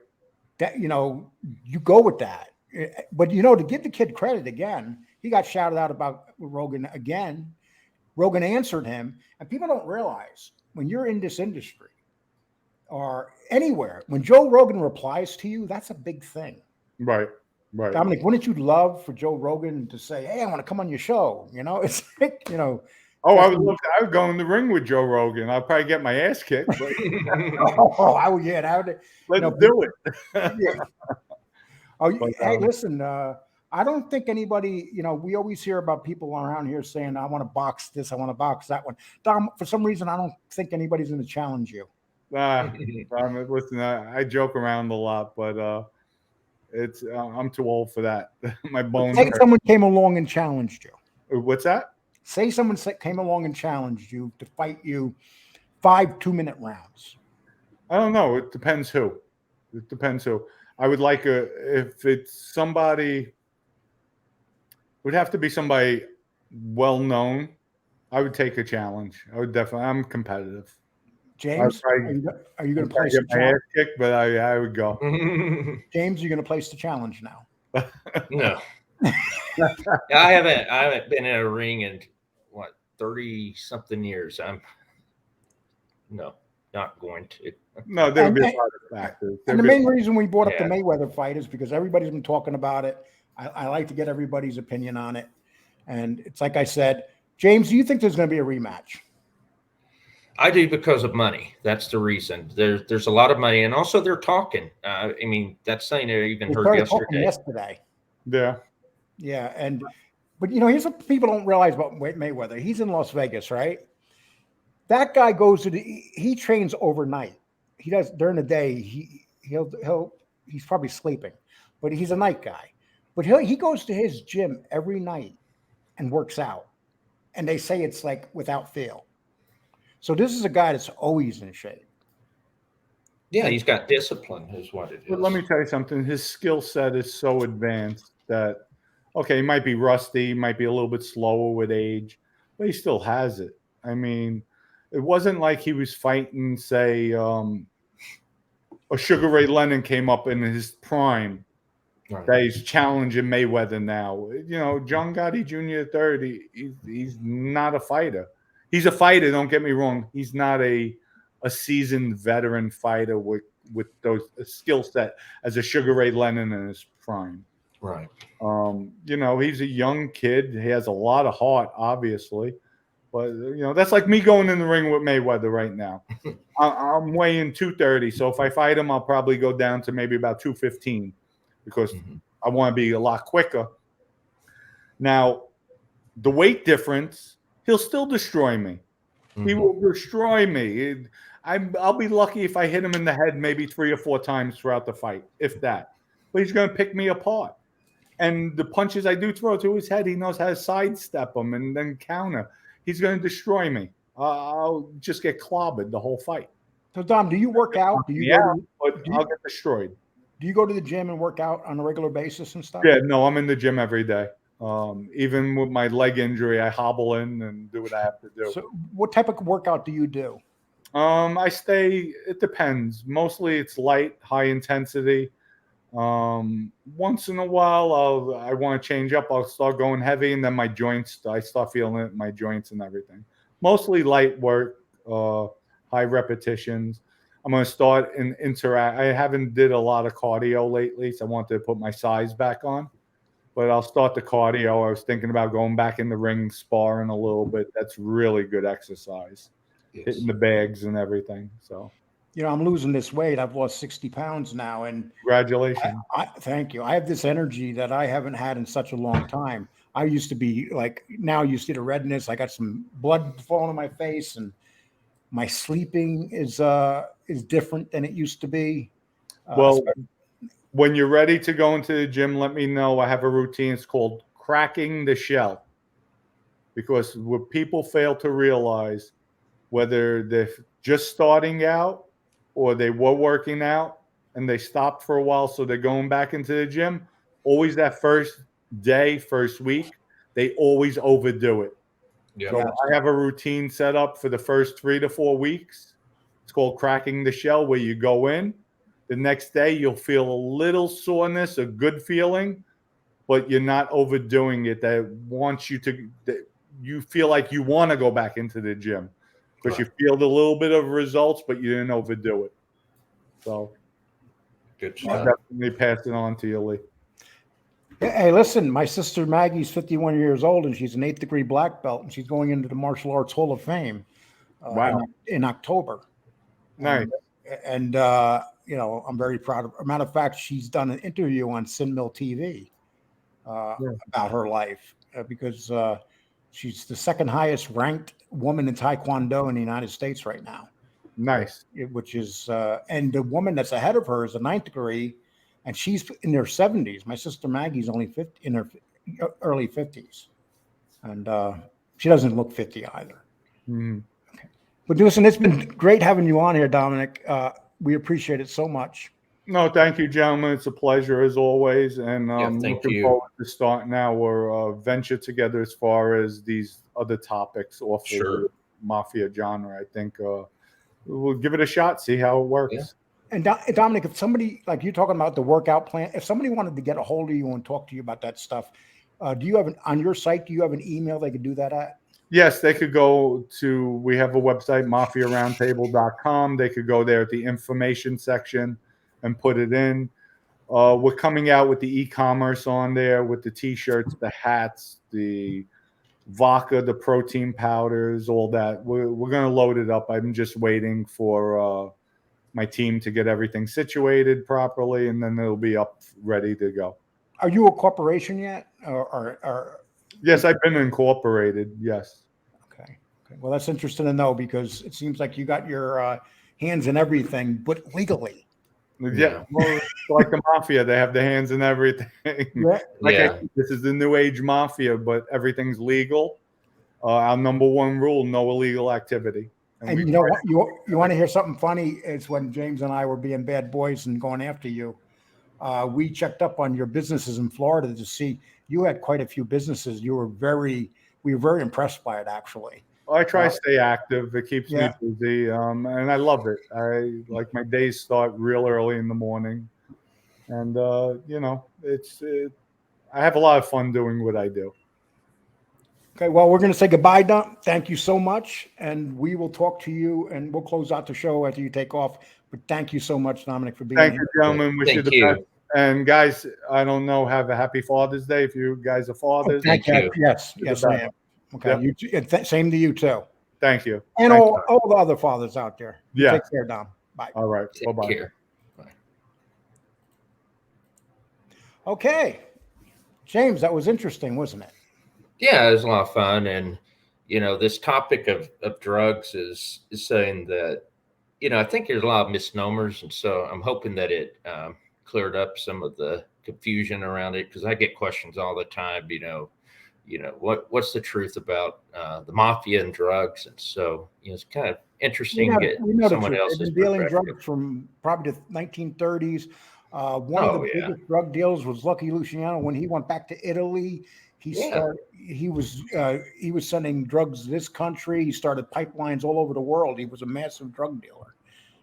That you go with that. But to give the kid credit again, he got shouted out about Rogan again. Rogan answered him, and people don't realize when you're in this industry or anywhere, when Joe Rogan replies to you, that's a big thing. Right. Dominic, wouldn't you love for Joe Rogan to say, "Hey, I want to come on your show"? It's like, Oh, I would go in the ring with Joe Rogan. I'll probably get my ass kicked. But... I would. Yeah, that would. Let's do it. Yeah. Hey, listen. I don't think anybody. We always hear about people around here saying, "I want to box this. I want to box that one." Dom, for some reason, I don't think anybody's going to challenge you. Listen, I joke around a lot, but I'm too old for that. My bones. Say someone came along and challenged you. What's that? Say someone came along and challenged you to fight you 5 2-minute rounds. I don't know. It depends who. I would like if it's somebody, it would have to be somebody well known. I would take a challenge. I would definitely. I'm competitive. James, are you going to place the challenge? My ass kicked, but I would go. James, you're going to place the challenge now? No. I haven't been in a ring in 30-something years. I'm not going to. No, there'll be a lot of factors. And the main reason we brought up the Mayweather fight is because everybody's been talking about it. I like to get everybody's opinion on it. And it's like I said, James, do you think there's going to be a rematch? I do, because of money. That's the reason. There's a lot of money, and also they're talking. I mean, that's something I even heard yesterday. Yeah, but here's what people don't realize about Mayweather. He's in Las Vegas, right? That guy goes he trains overnight. He does during the day. He's probably sleeping, but he's a night guy. But he goes to his gym every night and works out, and they say it's like without fail. So this is a guy that's always in shape. Yeah, he's got discipline, is what it is. But let me tell you something. His skill set is so advanced that, okay, he might be rusty, might be a little bit slower with age, but he still has it. I mean, it wasn't like he was fighting, say, a Sugar Ray Leonard came up in his prime. Right. That he's challenging Mayweather now. John Gotti Jr. III, he's not a fighter. He's a fighter, don't get me wrong. He's not a seasoned veteran fighter with those skill set as a Sugar Ray Leonard in his prime. Right. He's a young kid. He has a lot of heart, obviously. But, that's like me going in the ring with Mayweather right now. I'm weighing 230. So if I fight him, I'll probably go down to maybe about 215 because I want to be a lot quicker. Now, the weight difference, he'll still destroy me. He will destroy me. I'll be lucky if I hit him in the head maybe 3 or 4 times throughout the fight, if that. But he's going to pick me apart. And the punches I do throw to his head, he knows how to sidestep them and then counter. He's going to destroy me. I'll just get clobbered the whole fight. So Dom, do you work out? Do you Yeah, go to, but I'll get destroyed. do you go to the gym and work out on a regular basis and stuff? Yeah, no, I'm in the gym every day. Even with my leg injury, I hobble in and do what I have to do. So what type of workout do you do? It depends. Mostly it's light, high intensity. Once in a while, I want to change up. I'll start going heavy, and then my joints, I start feeling it in my joints and everything. Mostly light work, high repetitions. I'm going to start and interact. I haven't did a lot of cardio lately, so I want to put my size back on. But I'll start the cardio. I was thinking about going back in the ring, sparring a little bit. That's really good exercise. Yes. Hitting the bags and everything. So, you know, I'm losing this weight. I've lost 60 pounds now. And congratulations. Thank you. I have this energy that I haven't had in such a long time. I used to be like, now you see the redness. I got some blood falling on my face, and my sleeping is different than it used to be. Well, when you're ready to go into the gym, let me know. I have a routine. It's called cracking the shell. Because what people fail to realize, whether they're just starting out or they were working out and they stopped for a while, so they're going back into the gym, always that first day, first week, they always overdo it. Yeah. So I have a routine set up for the first 3 to 4 weeks. It's called cracking the shell, where you go in. The next day, you'll feel a little soreness, a good feeling, but you're not overdoing it. That wants you to, that you feel like you want to go back into the gym because you feel a little bit of results, but you didn't overdo it. So good stuff. I'll definitely pass it on to you, Lee. Hey, listen, my sister Maggie's 51 years old, and she's an 8th degree black belt, and she's going into the Martial Arts Hall of Fame in October. Nice. And you know, I'm very proud of her. As a matter of fact, she's done an interview on Sin Mill TV about her life because she's the second highest ranked woman in Taekwondo in the United States right now. Nice. Which is, and the woman that's ahead of her is a 9th degree, and she's in her 70s. My sister Maggie's only 50, in her early 50s. And she doesn't look 50 either. Mm-hmm. Okay. But listen, it's been great having you on here, Dominic. We appreciate it so much. No, thank you, gentlemen. It's a pleasure as always. And looking forward to starting our venture together as far as these other topics off the Mafia genre. I think we'll give it a shot, see how it works. Yeah. And Dominic, if somebody, like you're talking about the workout plan, if somebody wanted to get a hold of you and talk to you about that stuff, do you have on your site, do you have an email they could do that at? Yes, they could go to, we have a website, mafiaroundtable.com. They could go there at the information section and put it in. We're coming out with the e-commerce on there with the t-shirts, the hats, the vodka, the protein powders, all that. We're going to load it up. I'm just waiting for my team to get everything situated properly, and then it'll be up ready to go. Are you a corporation yet? Or Yes, I've been incorporated. Yes. Okay. Well, that's interesting to know because it seems like you got your hands in everything, but legally. Yeah. Well, like the Mafia, they have the hands in everything. Yeah. This is the new age Mafia, but everything's legal. Our number one rule: no illegal activity. And you know what? You want to hear something funny? It's when James and I were being bad boys and going after you. We checked up on your businesses in Florida to see you had quite a few businesses. We were very impressed by it, actually. I try to stay active. It keeps me busy, and I love it. I like my days start real early in the morning, and you know, I have a lot of fun doing what I do. Okay, well, we're going to say goodbye, Dom. Thank you so much, and we will talk to you, and we'll close out the show after you take off. But thank you so much, Dominic, for being here. Thank you, gentlemen. Wish you the best. And guys, I don't know, have a happy Father's Day if you guys are fathers. Thank you. Yes, I am. Okay, yep. Same to you too. Thank you. And all the other fathers out there. Yeah. Take care, Dom. Bye. All right. Bye-bye. Bye. Okay. James, that was interesting, wasn't it? Yeah, it was a lot of fun. And, you know, this topic of drugs is saying that, you know, I think there's a lot of misnomers. And so I'm hoping that it cleared up some of the confusion around it, because I get questions all the time. What's the truth about the mafia and drugs? And so it's kind of interesting to get We know the someone truth. else's They've been dealing perspective. drugs from probably the 1930s. One of the biggest drug deals was Lucky Luciano. When he went back to Italy, he was sending drugs to this country. He started pipelines all over the world. He was a massive drug dealer,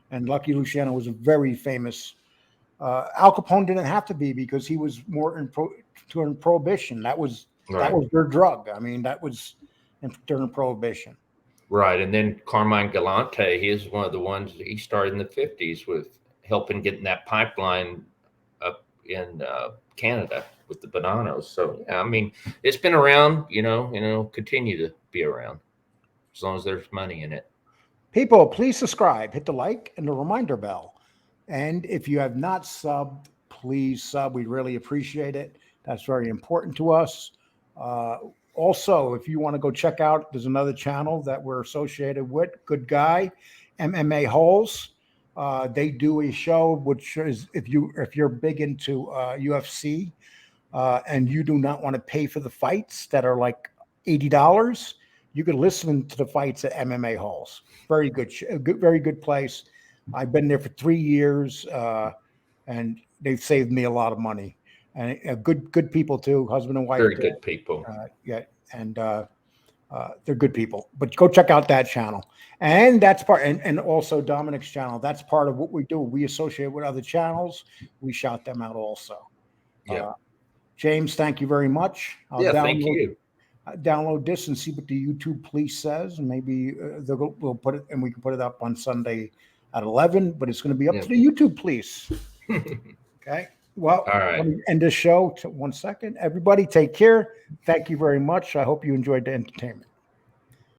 and Lucky Luciano was a very famous. Al Capone didn't have to be, because he was more during Prohibition. That was their drug. I mean, that was during Prohibition. Right. And then Carmine Galante, he is one of the ones that he started in the 50s with helping getting that pipeline up in Canada with the Bonanos. So, yeah, I mean, it's been around, continue to be around as long as there's money in it. People, please subscribe, hit the like and the reminder bell. And if you have not subbed, please sub. We really appreciate it. That's very important to us. Also, if you want to go check out, there's another channel that we're associated with, Good Guy, MMA Holes. They do a show which is, if you're big into UFC and you do not want to pay for the fights that are like $80, you can listen to the fights at MMA Holes. Very good, very good place. I've been there for 3 years, and they've saved me a lot of money. And good people too, husband and wife. Very good people. They're good people. But go check out that channel, and that's part, and also Dominick's channel. That's part of what we do. We associate with other channels. We shout them out also. Yeah. James, thank you very much. Thank you. Download this and see what the YouTube police says, and maybe we'll put it, and we can put it up on Sunday at 11. But it's going to be up to the YouTube police. Okay. Well, all right. Let me end this show. 1 second. Everybody take care. Thank you very much. I hope you enjoyed the entertainment.